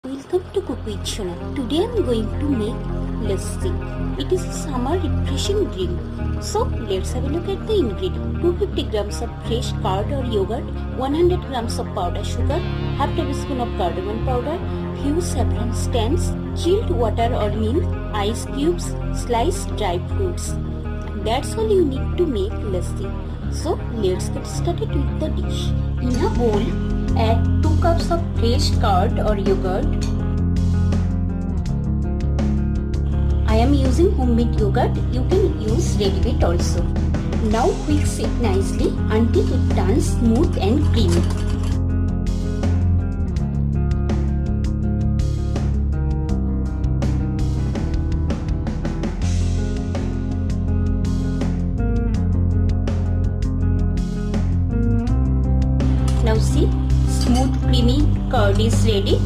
Welcome to Cook with Shona. Today I am going to make lassi. It is a summer refreshing drink. So let's have a look at the ingredients. 250 grams of fresh curd or yogurt, 100 grams of powdered sugar, half tablespoon of cardamom powder, few saffron stems, chilled water or milk, ice cubes, sliced dry fruits. That's all you need to make lassi. So let's get started with the dish. In a bowl, add 2 cups of fresh curd or yogurt. I am using homemade yogurt. You can use ready-made also. Now whisk it nicely until it turns smooth and creamy. Now see, smooth creamy curd is ready.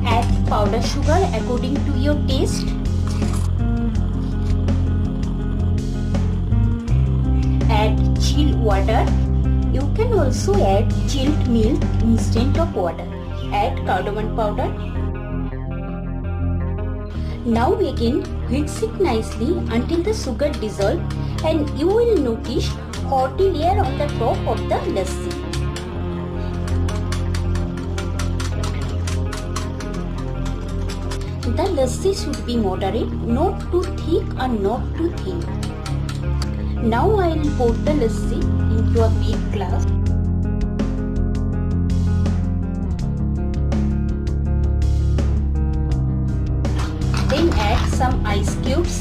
Add powdered sugar according to your taste. Add chilled water. You can also add chilled milk instead of water. Add cardamom powder. Now again whisk it nicely until the sugar dissolves and you will notice hot layer on the top of the lassi. The lassi should be moderate, not too thick or not too thin. Now I will pour the lassi into a big glass. Then add some ice cubes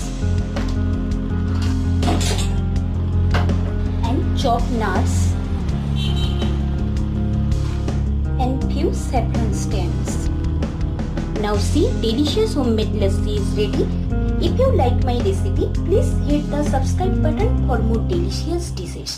and chopped nuts and few saffron stems. Now see, delicious homemade lassi is ready. If you like my recipe, please hit the subscribe button for more delicious dishes.